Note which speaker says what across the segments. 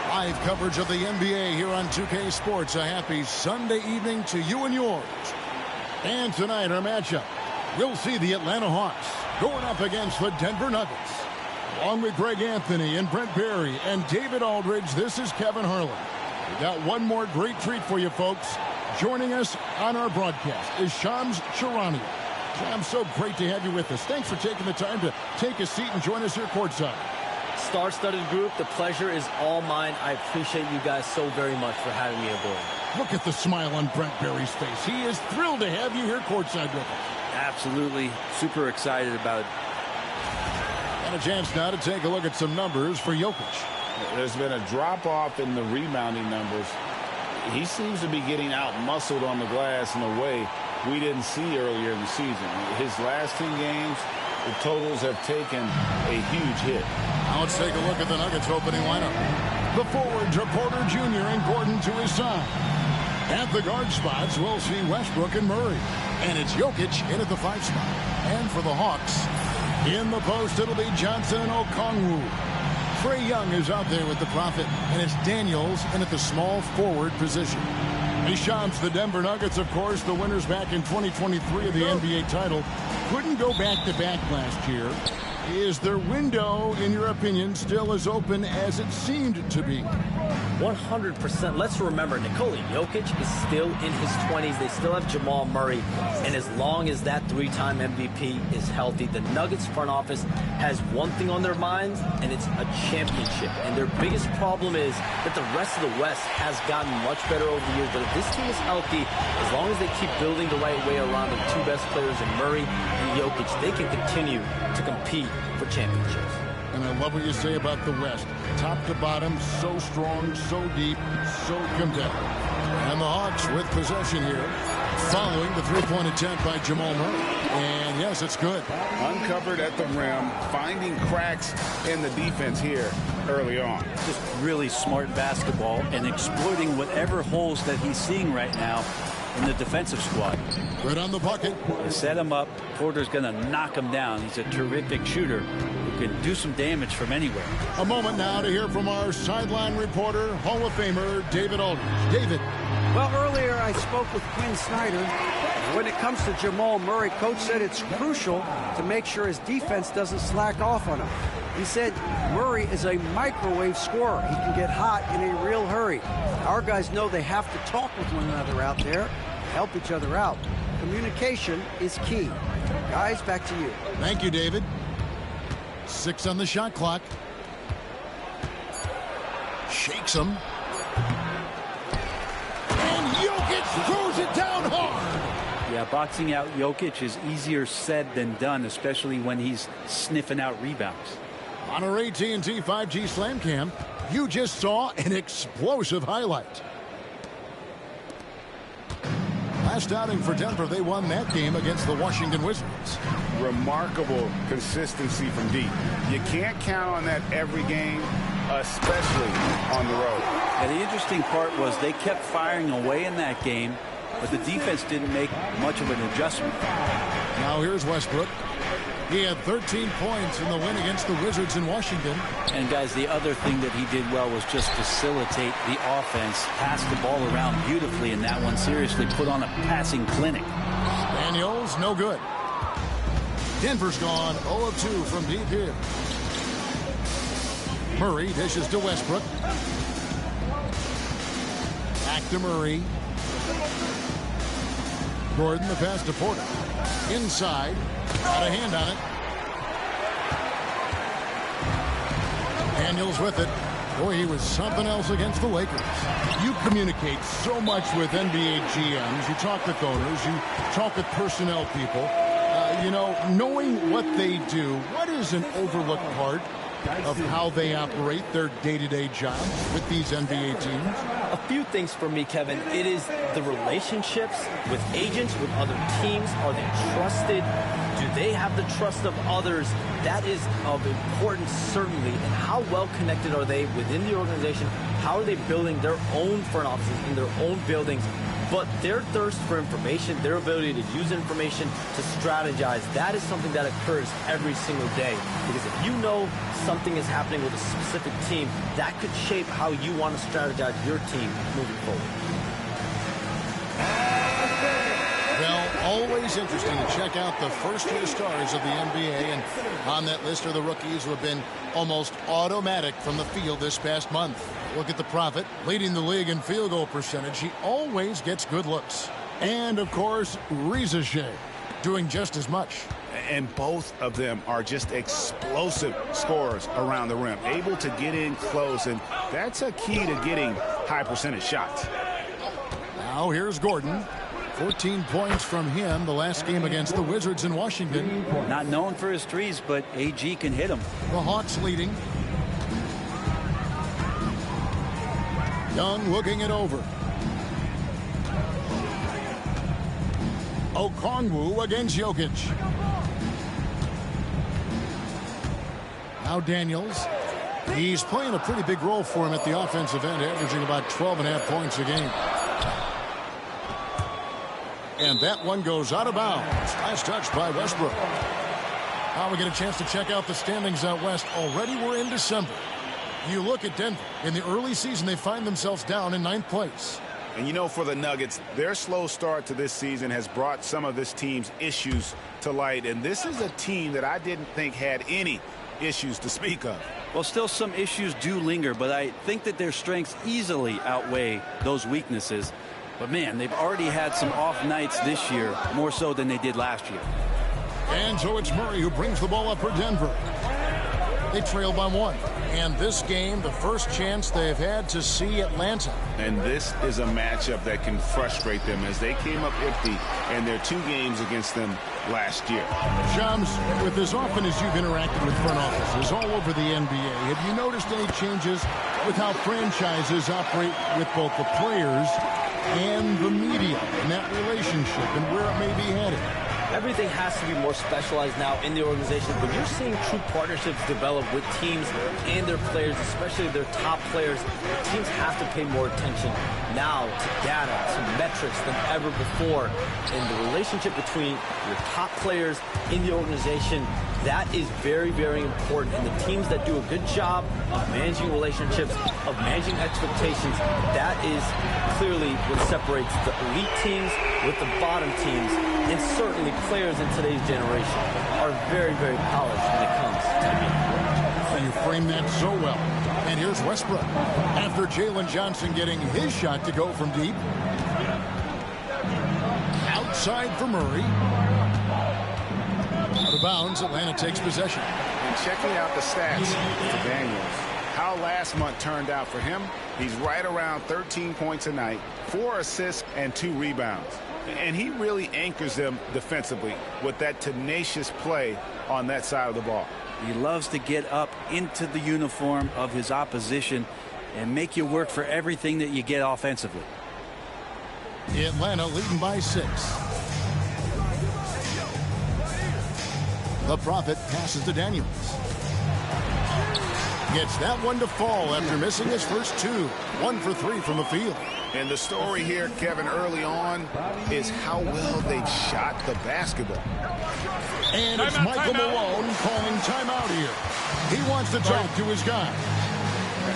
Speaker 1: Live coverage of the NBA here on 2K Sports. A happy Sunday evening to you and yours. And tonight our matchup, we'll see the Atlanta Hawks going up against the Denver Nuggets. Along with Greg Anthony and Brent Barry and David Aldridge, this is Kevin Harlan. We got one more great treat for you folks. Joining us on our broadcast is Shams Charania. Shams, so great to have you with us. Thanks for taking the time to take a seat and join us here courtside.
Speaker 2: Star-studded group, the pleasure is all mine. I appreciate you guys so very much for having me aboard.
Speaker 1: Look at the smile on Brent Barry's face. He is thrilled to have you here courtside with us.
Speaker 3: Absolutely. Super excited about it.
Speaker 1: And a chance now to take a look at some numbers for Jokic.
Speaker 4: There's been a drop-off in the rebounding numbers. He seems to be getting out-muscled on the glass in a way we didn't see earlier in the season. His last 10 games, the totals have taken a huge hit.
Speaker 1: Now let's take a look at the Nuggets opening lineup. The forwards are Porter Jr. and Gordon to his side. At the guard spots, we'll see Westbrook and Murray. And it's Jokic in at the 5 spot. And for the Hawks, in the post, it'll be Johnson and Okongwu. Trae Young is out there with the Prophet, and it's Daniels in at the small forward position. Shams, the Denver Nuggets, of course, the winners back in 2023 of the NBA title, couldn't go back-to-back last year. Is their window, in your opinion, still as open as it seemed to be?
Speaker 2: 100%. Let's remember, Nikola Jokic is still in his 20s. They still have Jamal Murray. And as long as that 3-time MVP is healthy, the Nuggets front office has one thing on their minds, and it's a championship. And their biggest problem is that the rest of the West has gotten much better over the years. But if this team is healthy, as long as they keep building the right way around the 2 best players in Murray and Jokic, they can continue to compete for championships.
Speaker 1: And I love what you say about the West. Top to bottom, so strong, so deep, so competitive. And the Hawks with possession here, following the 3-point attempt by Jamal Murray. And yes, it's good.
Speaker 4: Uncovered at the rim, finding cracks in the defense here early on.
Speaker 5: Just really smart basketball and exploiting whatever holes that he's seeing right now in the defensive squad.
Speaker 1: Good on the bucket.
Speaker 5: Set him up. Porter's going to knock him down. He's a terrific shooter who can do some damage from anywhere.
Speaker 1: A moment now to hear from our sideline reporter, Hall of Famer David Aldridge. David.
Speaker 6: Well, earlier I spoke with Quinn Snyder. When it comes to Jamal Murray, Coach said it's crucial to make sure his defense doesn't slack off on him. He said Murray is a microwave scorer. He can get hot in a real hurry. Our guys know they have to talk with one another out there, help each other out. Communication is key. Guys, back to you.
Speaker 1: Thank you, David. 6 on the shot clock. Shakes him. And Jokic throws it down hard.
Speaker 5: Yeah, boxing out Jokic is easier said than done, especially when he's sniffing out rebounds.
Speaker 1: On our AT&T 5G Slam Cam, you just saw an explosive highlight. Last outing for Denver, they won that game against the Washington Wizards.
Speaker 4: Remarkable consistency from deep. You can't count on that every game, especially on the road.
Speaker 5: And the interesting part was they kept firing away in that game, but the defense didn't make much of an adjustment.
Speaker 1: Now here's Westbrook. He had 13 points in the win against the Wizards in Washington.
Speaker 5: And, guys, the other thing that he did well was just facilitate the offense, pass the ball around beautifully in that one, seriously put on a passing clinic.
Speaker 1: Daniels, no good. Denver's gone 0 of 2 from deep here. Murray dishes to Westbrook. Back to Murray. Gordon, the pass to Porter. Inside. Got a hand on it. Daniels with it. Boy, he was something else against the Lakers. You communicate so much with NBA GMs. You talk with owners. You talk with personnel people. You know, knowing what they do, what is an overlooked part of how they operate their day-to-day jobs with these NBA teams?
Speaker 2: A few things for me, Kevin. It is the relationships with agents, with other teams. Are they trusted? Do they have the trust of others? That is of importance, certainly. And how well connected are they within the organization? How are they building their own front offices in their own buildings? But their thirst for information, their ability to use information, to strategize, that is something that occurs every single day. Because if you know something is happening with a specific team, that could shape how you want to strategize your team moving forward.
Speaker 1: Well, always interesting to check out the first-year stars of the NBA, and on that list are the rookies who have been almost automatic from the field this past month. Look at the Prophet, leading the league in field goal percentage. He always gets good looks. And, of course, Reza Shea, doing just as much.
Speaker 4: And both of them are just explosive scorers around the rim, able to get in close, and that's a key to getting high-percentage shots.
Speaker 1: Now here's Gordon. 14 points from him the last game against the Wizards in Washington.
Speaker 5: Not known for his threes, but AG can hit them.
Speaker 1: The Hawks leading. Young looking it over. Okongwu against Jokic. Now Daniels. He's playing a pretty big role for him at the offensive end, averaging about 12.5 points a game. And that one goes out of bounds. Last touch by Westbrook. Now we get a chance to check out the standings out west. Already we're in December. You look at Denver. In the early season, they find themselves down in 9th place.
Speaker 4: And you know, for the Nuggets, their slow start to this season has brought some of this team's issues to light. And this is a team that I didn't think had any issues to speak of.
Speaker 5: Well, still some issues do linger, but I think that their strengths easily outweigh those weaknesses. But, man, they've already had some off nights this year, more so than they did last year.
Speaker 1: And so it's Murray who brings the ball up for Denver. They trail by 1. And this game, the first chance they've had to see Atlanta.
Speaker 4: And this is a matchup that can frustrate them as they came up empty in their 2 games against them last year.
Speaker 1: Shams, with as often as you've interacted with front offices all over the NBA, have you noticed any changes with how franchises operate with both the players and the media in that relationship and where it may be headed?
Speaker 2: Everything has to be more specialized now in the organization, but you're seeing true partnerships develop with teams and their players, especially their top players. Teams have to pay more attention now to data, to metrics than ever before. And the relationship between your top players in the organization, that is very, very important. And the teams that do a good job of managing relationships, of managing expectations, that is clearly what separates the elite teams with the bottom teams. And certainly players in today's generation are very, very polished when it comes to me.
Speaker 1: You frame that so well. And here's Westbrook. After Jalen Johnson getting his shot to go from deep. Outside for Murray. Out of bounds, Atlanta takes possession.
Speaker 4: And checking out the stats for Daniels, how last month turned out for him, he's right around 13 points a night, 4 assists, and 2 rebounds. And he really anchors them defensively with that tenacious play on that side of the ball.
Speaker 5: He loves to get up into the uniform of his opposition and make you work for everything that you get offensively.
Speaker 1: Atlanta leading by 6. The Prophet passes to Daniels. Gets that one to fall after missing his first 2. 1 for 3 from the field.
Speaker 4: And the story here, Kevin, early on is how well they've shot the basketball.
Speaker 1: And it's Michael Malone calling timeout here. He wants to talk to his guy.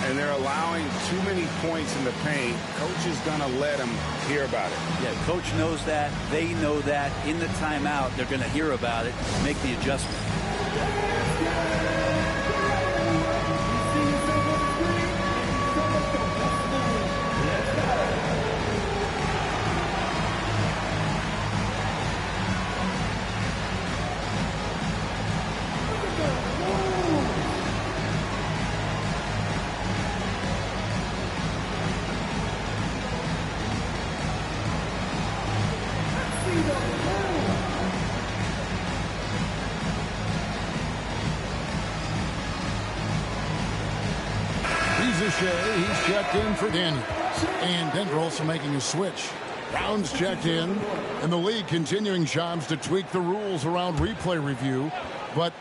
Speaker 4: And they're allowing too many points in the paint. Coach is going to let them hear about it.
Speaker 5: Yeah, coach knows that. They know that. In the timeout, they're going to hear about it, make the adjustment.
Speaker 1: He's checked in for Daniels. And Denver also making a switch. Brown's checked in. And the league continuing, Shams, to tweak the rules around replay review. But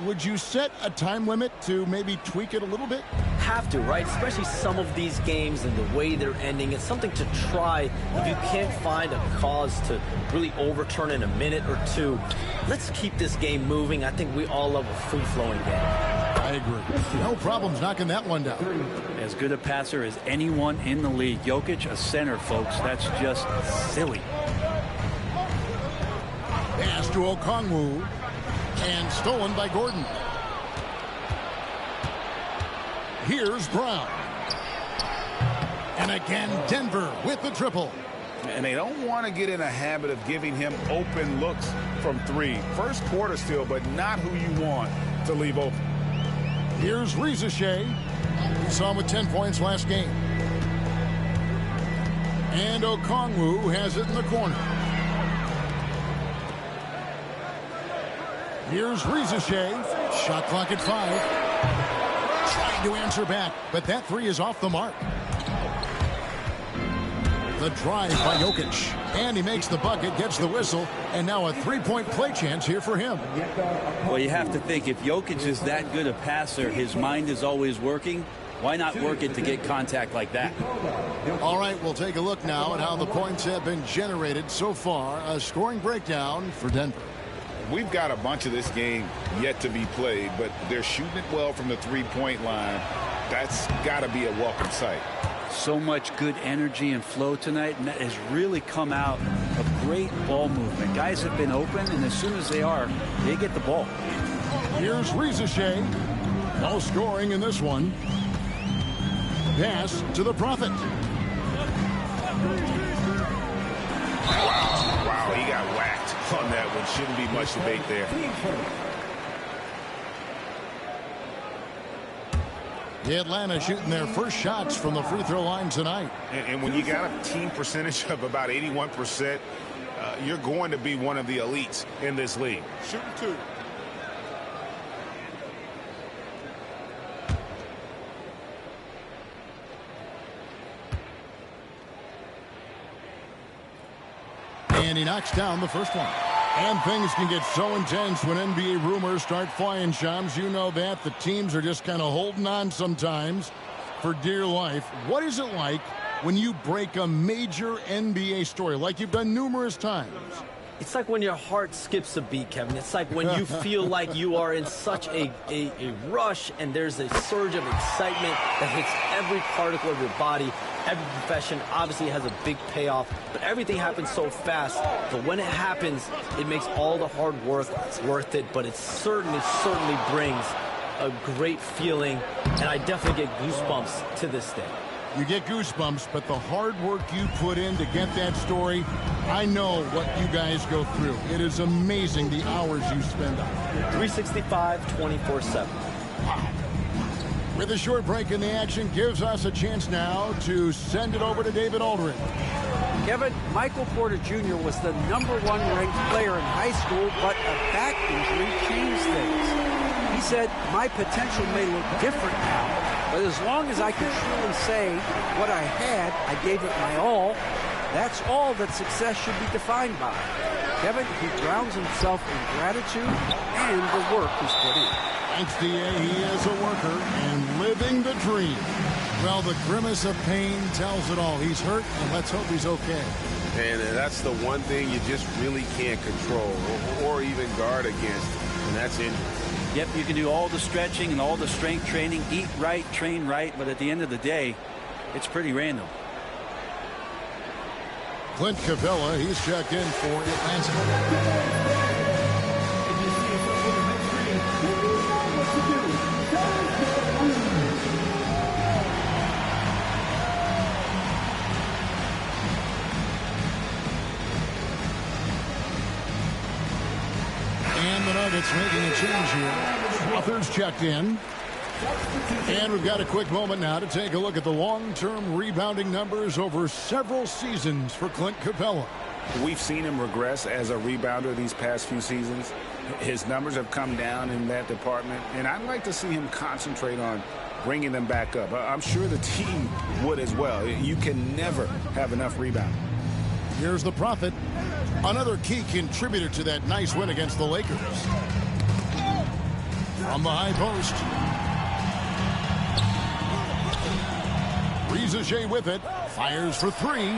Speaker 1: would you set a time limit to maybe tweak it a little bit?
Speaker 2: have to, right? Especially some of these games and the way they're ending. It's something to try. If you can't find a cause to really overturn in a minute or two, let's keep this game moving. I think we all love a free-flowing game.
Speaker 1: I agree. No problems knocking that one down.
Speaker 5: As good a passer as anyone in the league. Jokic, a center, folks. That's just silly.
Speaker 1: Pass to Okongwu. And stolen by Gordon. Here's Brown. And again, Denver with the triple.
Speaker 4: And they don't want to get in a habit of giving him open looks from three. First quarter still, but not who you want to leave open.
Speaker 1: Here's Rizachet. We saw him with 10 points last game. And Okongwu has it in the corner. Here's Rizachet. Shot clock at 5. Trying to answer back, but that three is off the mark. The drive by Jokic. And he makes the bucket, gets the whistle, and now a three-point play chance here for him.
Speaker 5: Well, you have to think, if Jokic is that good a passer, his mind is always working. Why not work it to get contact like that?
Speaker 1: All right, we'll take a look now at how the points have been generated so far. A scoring breakdown for Denver.
Speaker 4: We've got a bunch of this game yet to be played, but they're shooting it well from the three-point line. That's got to be a welcome sight.
Speaker 5: So much good energy and flow tonight, and that has really come out of great ball movement. Guys have been open, and as soon as they are, they get the ball.
Speaker 1: Here's Rizachet. No scoring in this one. Pass to the Prophet.
Speaker 4: Wow, he got whacked on that one. Shouldn't be much debate there.
Speaker 1: Atlanta shooting their first shots from the free throw line tonight.
Speaker 4: And when you got a team percentage of about 81%, you're going to be one of the elites in this league. Shooting two.
Speaker 1: And he knocks down the first one. And things can get so intense when NBA rumors start flying, Shams. You know that. The teams are just kind of holding on sometimes for dear life. What is it like when you break a major NBA story, like you've done numerous times?
Speaker 2: It's like when your heart skips a beat, Kevin. It's like when you feel like you are in such a rush and there's a surge of excitement that hits every particle of your body. Every profession obviously has a big payoff, but everything happens so fast. But when it happens, it makes all the hard work worth it. But it certainly brings a great feeling, and I definitely get goosebumps to this day.
Speaker 1: You get goosebumps, but the hard work you put in to get that story, I know what you guys go through. It is amazing the hours you spend on it.
Speaker 2: 365, 24/7.
Speaker 1: With a short break in the action, gives us a chance now to send it over to David Aldridge.
Speaker 6: Kevin, Michael Porter Jr. was the #1 ranked player in high school, but a back injury changed things. He said, my potential may look different now, but as long as I can truly say what I had, I gave it my all. That's all that success should be defined by. Kevin, he grounds himself in gratitude and the work he's put in.
Speaker 1: Thanks, D.A. He is a worker and living the dream. Well, the grimace of pain tells it all. He's hurt, and let's hope he's okay.
Speaker 7: And that's the one thing you just really can't control or even guard against, and that's injury.
Speaker 5: Yep, you can do all the stretching and all the strength training, eat right, train right, but at the end of the day, it's pretty random.
Speaker 1: Clint Capella, he's checked in for Atlanta. And the Nuggets making a change here. Authors checked in. And we've got a quick moment now to take a look at the long-term rebounding numbers over several seasons for Clint Capella.
Speaker 4: We've seen him regress as a rebounder these past few seasons. His numbers have come down in that department, and I'd like to see him concentrate on bringing them back up. I'm sure the team would as well. You can never have enough rebounding.
Speaker 1: Here's the Prophet, another key contributor to that nice win against the Lakers. From the high post. Rize with it. Fires for three.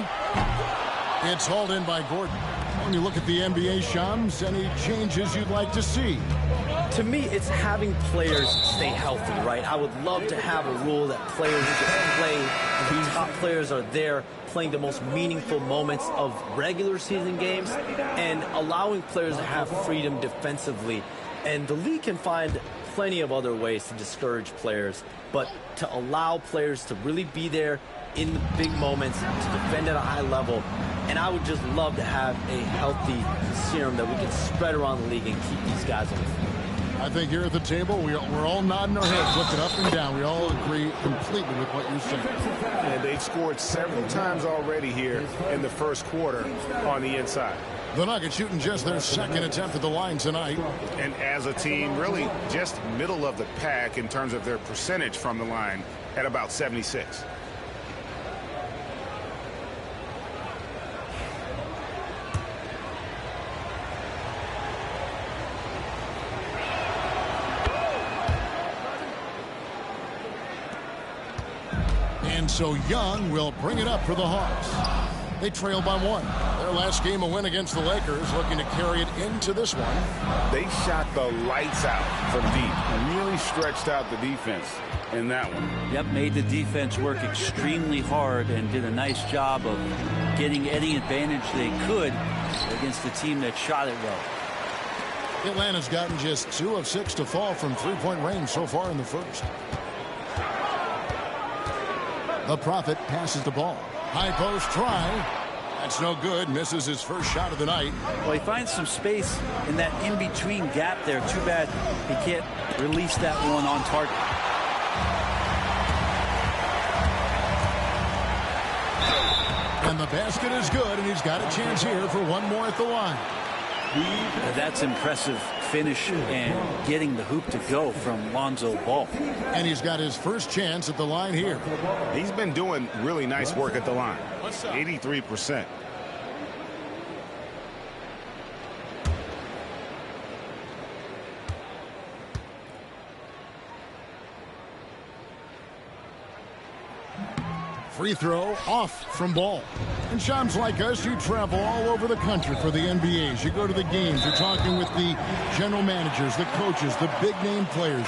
Speaker 1: It's hauled in by Gordon. When you look at the NBA, Shams, any changes you'd like to see?
Speaker 2: To me, it's having players stay healthy, right? I would love to have a rule that players get play, and the top players are there playing the most meaningful moments of regular season games and allowing players to have freedom defensively. And the league can find plenty of other ways to discourage players, but to allow players to really be there in the big moments, to defend at a high level. And I would just love to have a healthy serum that we can spread around the league and keep these guys on the field.
Speaker 1: I think here at the table, we're all nodding our heads, looking up and down. We all agree completely with what you're saying.
Speaker 7: And they've scored several times already here in the first quarter on the inside.
Speaker 1: The Nuggets shooting just their second attempt at the line tonight.
Speaker 7: And as a team, really just middle of the pack in terms of their percentage from the line at about 76.
Speaker 1: And so Young will bring it up for the Hawks. They trail by one. Their last game a win against the Lakers, looking to carry it into this one.
Speaker 7: They shot the lights out from deep. Really stretched out the defense in that one.
Speaker 5: Yep, made the defense work extremely hard and did a nice job of getting any advantage they could against the team that shot it well.
Speaker 1: Atlanta's gotten just 2 of 6 to fall from three-point range so far in the first. The Prophet passes the ball. High post try. That's no good. Misses his first shot of the night.
Speaker 5: Well, he finds some space in that in-between gap there. Too bad he can't release that one on target.
Speaker 1: And the basket is good, and he's got a chance here for one more at the line.
Speaker 5: That's impressive finish and getting the hoop to go from Lonzo Ball.
Speaker 1: And he's got his first chance at the line here.
Speaker 7: He's been doing really nice work at the line. 83%.
Speaker 1: Free throw off from Ball. And Shams, like us, you travel all over the country for the NBAs. You go to the games. You're talking with the general managers, the coaches, the big-name players.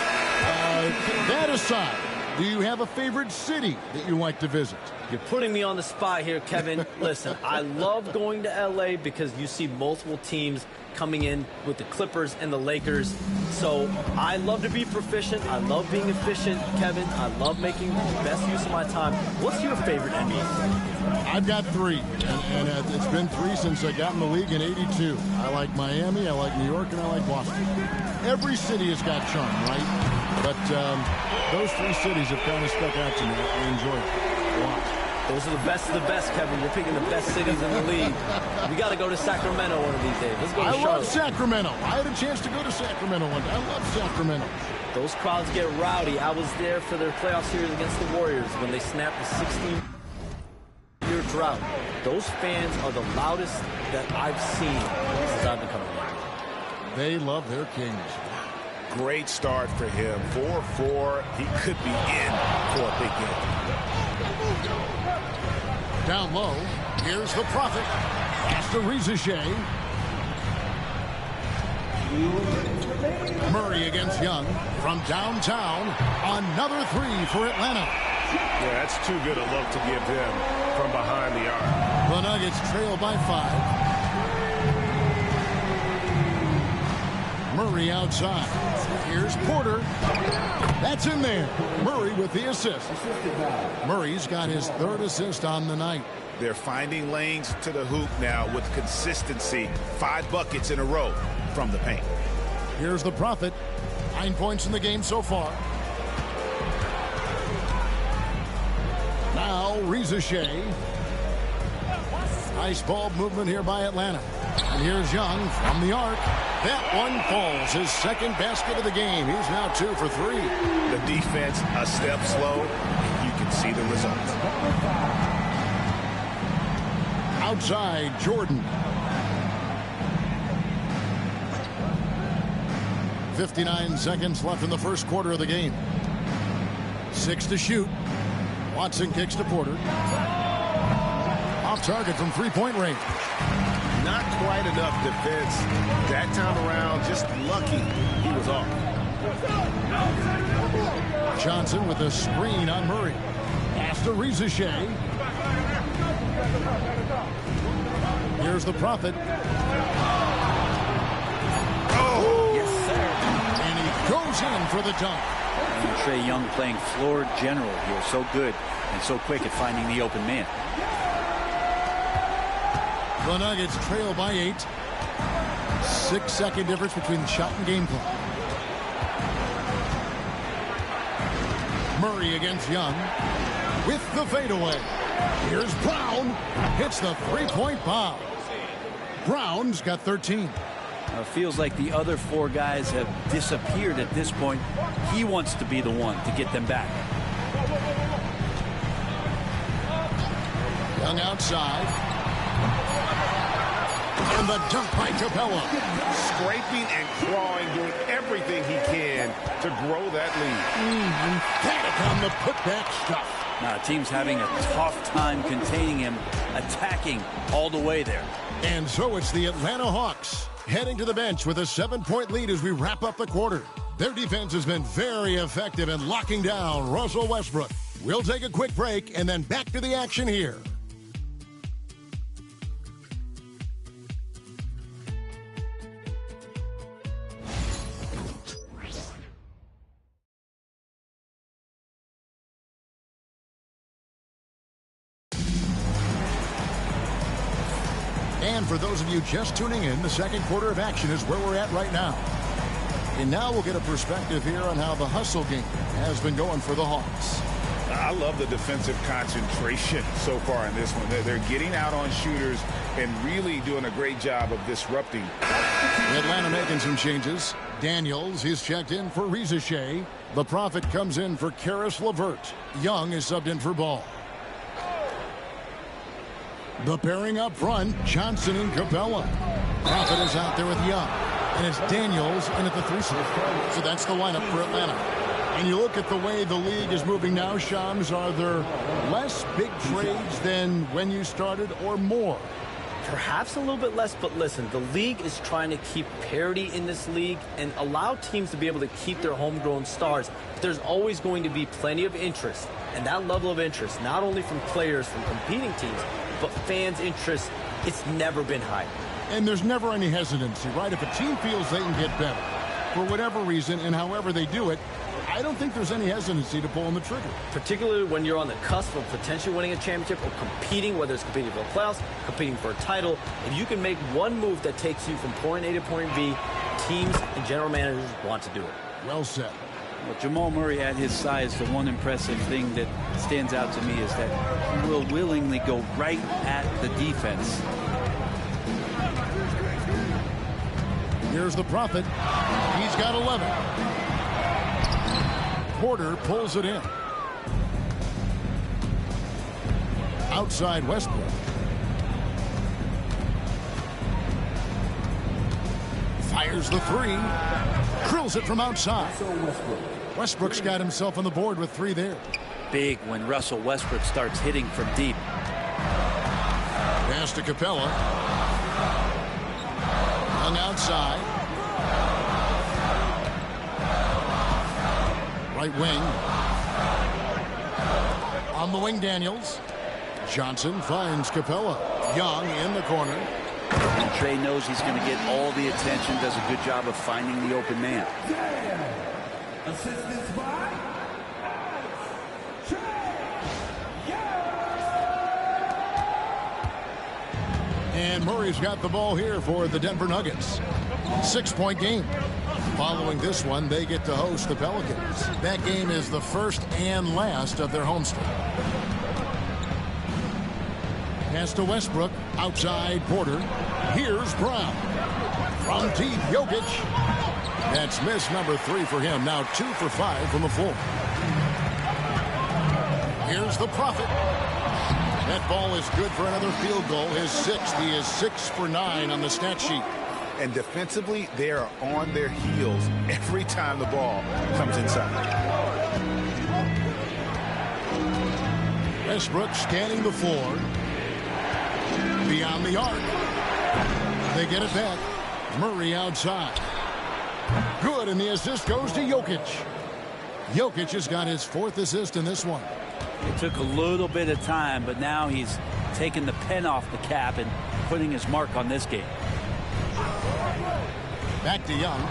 Speaker 1: That aside, do you have a favorite city that you like to visit?
Speaker 2: You're putting me on the spot here, Kevin. Listen, I love going to L.A. because you see multiple teams coming in with the Clippers and the Lakers. So I love to be proficient. I love being efficient, Kevin. I love making the best use of my time. What's your favorite NBA?
Speaker 1: I've got 3, and it's been 3 since I got in the league in '82. I like Miami, I like New York, and I like Boston. Every city has got charm, right? But those 3 cities have kind of stuck out to me. I enjoy it a lot.
Speaker 2: Those are the best of the best, Kevin. You're picking the best cities in the league. We got to go to Sacramento one of these days. Let's go to Charlotte.
Speaker 1: I love Sacramento. I had a chance to go to Sacramento one day. I love Sacramento.
Speaker 2: Those crowds get rowdy. I was there for their playoff series against the Warriors when they snapped the 16-year drought. Those fans are the loudest that I've seen since I've been coming here.
Speaker 1: They love their kings.
Speaker 7: Great start for him. 4-4. He could be in for a big game.
Speaker 1: Down low, here's the Prophet. Pass to Rize. Murray against Young from downtown. Another 3 for Atlanta.
Speaker 7: Yeah, that's too good a look to give them from behind the arc.
Speaker 1: The Nuggets trail by 5. Murray outside. Here's Porter. That's in there. Murray with the assist. Murray's got his 3rd assist on the night.
Speaker 7: They're finding lanes to the hoop now with consistency. 5 buckets in a row from the paint.
Speaker 1: Here's the Prophet. 9 points in the game so far. Now Rize. Nice ball movement here by Atlanta. And here's Young from the arc. That one falls. His 2nd basket of the game. He's now 2 for 3.
Speaker 7: The defense a step slow. You can see the results.
Speaker 1: Outside, Jordan. 59 seconds left in the first quarter of the game. 6 to shoot. Watson kicks to Porter. Off target from three-point range.
Speaker 7: Not quite enough defense that time around. Just lucky he was off.
Speaker 1: Johnson with a screen on Murray. Pass to Shea. Here's the Prophet.
Speaker 2: Oh, yes, sir.
Speaker 1: And he goes in for the dunk.
Speaker 5: And Trae Young playing floor general here. So good and so quick at finding the open man.
Speaker 1: The Nuggets trail by 8. 6-second difference between the shot and game clock. Murray against Young with the fadeaway. Here's Brown. Hits the three-point bomb. Brown's got 13.
Speaker 5: Feels like the other 4 guys have disappeared at this point. He wants to be the one to get them back.
Speaker 1: Young outside. And the dunk by Capella.
Speaker 7: Scraping and clawing, doing everything he can to grow that lead.
Speaker 1: Emphatic on the putback stuff.
Speaker 5: Now, the team's having a tough time containing him, attacking all the way there.
Speaker 1: And so it's the Atlanta Hawks heading to the bench with a 7-point lead as we wrap up the quarter. Their defense has been very effective in locking down Russell Westbrook. We'll take a quick break and then back to the action here. And for those of you just tuning in, the second quarter of action is where we're at right now. And now we'll get a perspective here on how the hustle game has been going for the Hawks.
Speaker 4: I love the defensive concentration so far in this one. They're getting out on shooters and really doing a great job of disrupting.
Speaker 1: Atlanta making some changes. Daniels is checked in for Shea. The Prophet comes in for Karis LeVert. Young is subbed in for Ball. The pairing up front, Johnson and Capella. Prophet is out there with Young. And it's Daniels in at the 3 slot. So that's the lineup for Atlanta. And you look at the way the league is moving now, Shams, are there less big trades than when you started or more?
Speaker 2: Perhaps a little bit less, but listen, the league is trying to keep parity in this league and allow teams to be able to keep their homegrown stars. But there's always going to be plenty of interest, and that level of interest, not only from players from competing teams, but fans' interest, it's never been higher.
Speaker 1: And there's never any hesitancy, right? If a team feels they can get better, for whatever reason and however they do it, I don't think there's any hesitancy to pulling the trigger.
Speaker 2: Particularly when you're on the cusp of potentially winning a championship or competing, whether it's competing for the playoffs, competing for a title. If you can make one move that takes you from point A to point B, teams and general managers want to do it.
Speaker 1: Well said.
Speaker 5: Well, Jamal Murray at his size, the one impressive thing that stands out to me is that he will willingly go right at the defense.
Speaker 1: Here's the Prophet. He's got 11. Porter pulls it in. Outside Westbrook. Fires the 3. Drills it from outside. Westbrook's got himself on the board with 3 there.
Speaker 5: Big when Russell Westbrook starts hitting from deep.
Speaker 1: Pass to Capella. Hung outside. Right wing. On the wing, Daniels. Johnson finds Capella. Young in the corner.
Speaker 5: And Trae knows he's going to get all the attention, does a good job of finding the open man.
Speaker 8: Assistance by
Speaker 1: And Murray's got the ball here for the Denver Nuggets. 6-point game. Following this one, they get to host the Pelicans. That game is the first and last of their homestand. Pass to Westbrook. Outside Porter. Here's Brown. From deep, Jokic. That's miss number 3 for him. Now 2 for 5 from the floor. Here's the Prophet. That ball is good for another field goal. His 6th. He is 6 for 9 on the stat sheet.
Speaker 4: And defensively, they are on their heels every time the ball comes inside.
Speaker 1: Westbrook scanning the floor. Beyond the arc. They get it back. Murray outside. Good, and the assist goes to Jokic. Jokic has got his 4th assist in this one.
Speaker 5: It took a little bit of time, but now he's taking the pen off the cap and putting his mark on this game.
Speaker 1: Back to Young.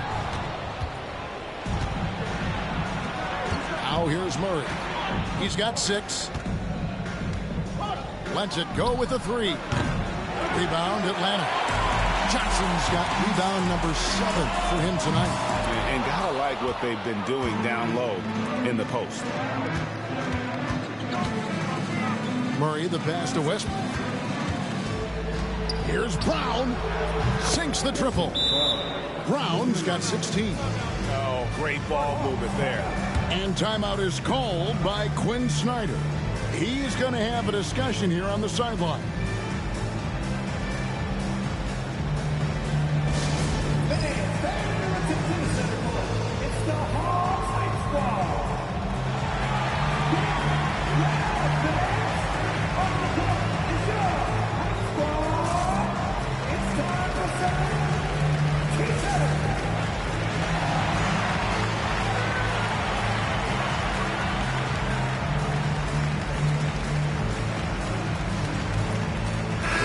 Speaker 1: Now here's Murray. He's got 6. Lets it go with a 3. Rebound, Atlanta. Johnson's got rebound number 7 for him tonight.
Speaker 4: And gotta like what they've been doing down low in the post.
Speaker 1: Murray, the pass to Westbrook. Here's Brown. Sinks the triple. Brown's got 16.
Speaker 4: Oh, great ball movement there.
Speaker 1: And timeout is called by Quinn Snyder. He's going to have a discussion here on the sideline.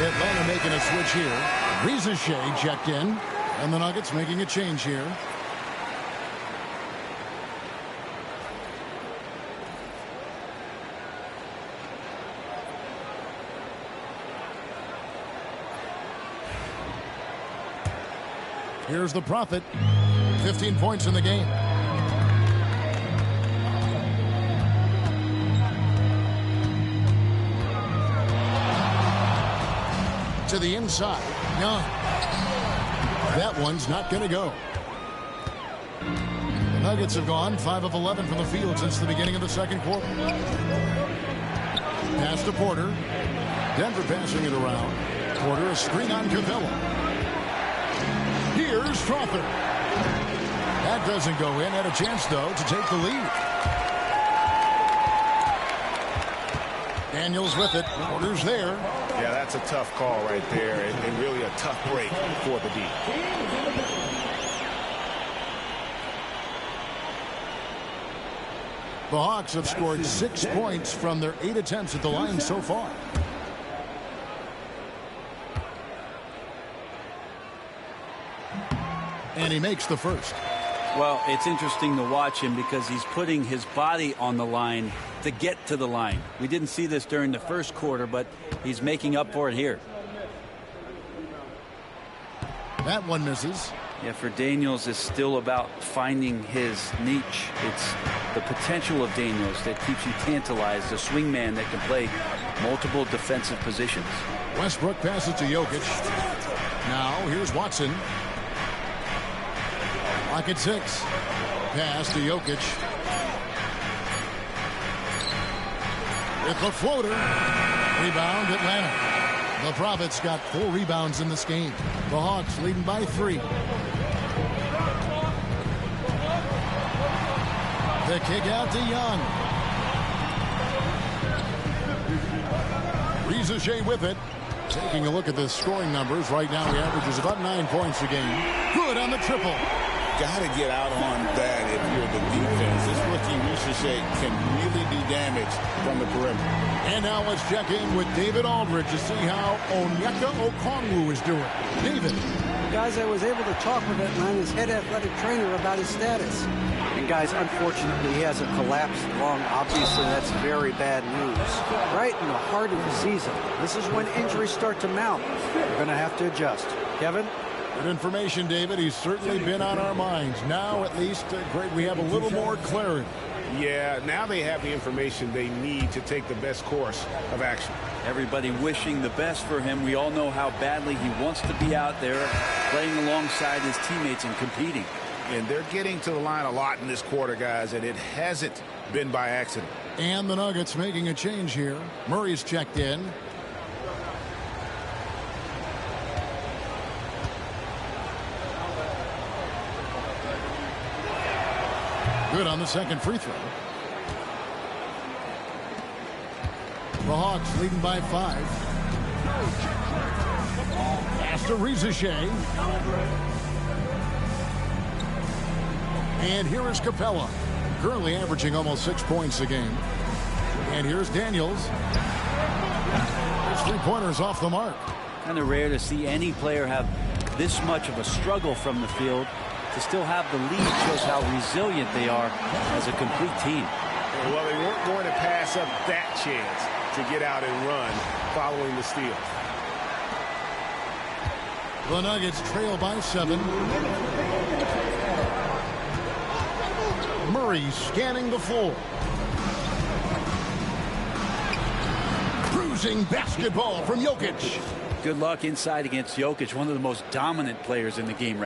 Speaker 1: Atlanta making a switch here. Reza Shea checked in. And the Nuggets making a change here. Here's the Prophet. 15 points in the game. To the inside. Young. That one's not going to go. The Nuggets have gone 5 of 11 from the field since the beginning of the second quarter. Pass to Porter. Denver passing it around. Porter a screen on Capella. Here's Strawther. That doesn't go in. Had a chance, though, to take the lead. Daniels with it. Porter's there.
Speaker 4: Yeah, that's a tough call right there, and really a tough break for the D.
Speaker 1: The Hawks have scored 6 points from their 8 attempts at the line so far. And he makes the first.
Speaker 5: Well, it's interesting to watch him because he's putting his body on the line to get to the line. We didn't see this during the first quarter, but he's making up for it here.
Speaker 1: That one misses.
Speaker 5: Yeah, for Daniels, it's still about finding his niche. It's the potential of Daniels that keeps you tantalized, a swingman that can play multiple defensive positions.
Speaker 1: Westbrook passes to Jokic. Now here's Watson. Lock at 6. Pass to Jokic. With the floater. Rebound Atlanta. The Prophets got 4 rebounds in this game. The Hawks leading by 3. The kick out to Young. Reza Shea with it. Taking a look at the scoring numbers. Right now he averages about 9 points a game. Good on the triple.
Speaker 4: Got to get out on that if you're the defense. This rookie Reza Shea can really do damage from the perimeter.
Speaker 1: And now let's check in with David Aldridge to see how Onyeka Okongwu is doing. David.
Speaker 6: Guys, I was able to talk with Atlanta's head athletic trainer about his status. And guys, unfortunately, he has a collapsed lung. Obviously, that's very bad news. Right in the heart of the season. This is when injuries start to mount. We're going to have to adjust. Kevin?
Speaker 1: Good information, David. He's certainly been on our minds. Now, at least, great, we have a little more clarity.
Speaker 4: Yeah, now they have the information they need to take the best course of action.
Speaker 5: Everybody wishing the best for him. We all know how badly he wants to be out there playing alongside his teammates and competing.
Speaker 4: And they're getting to the line a lot in this quarter, guys, and it hasn't been by accident.
Speaker 1: And the Nuggets making a change here. Murray's checked in. Good on the second free throw. The Hawks leading by 5. Pass to Rizashea. And here is Capella, currently averaging almost 6 points a game. And here's Daniels. His 3-pointers off the mark.
Speaker 5: Kind of rare to see any player have this much of a struggle from the field. To still have the lead shows how resilient they are as a complete team.
Speaker 7: Well, they weren't going to pass up that chance to get out and run following the steal.
Speaker 1: The Nuggets trail by 7. Murray scanning the floor. Cruising basketball from Jokic.
Speaker 5: Good luck inside against Jokic, one of the most dominant players in the game.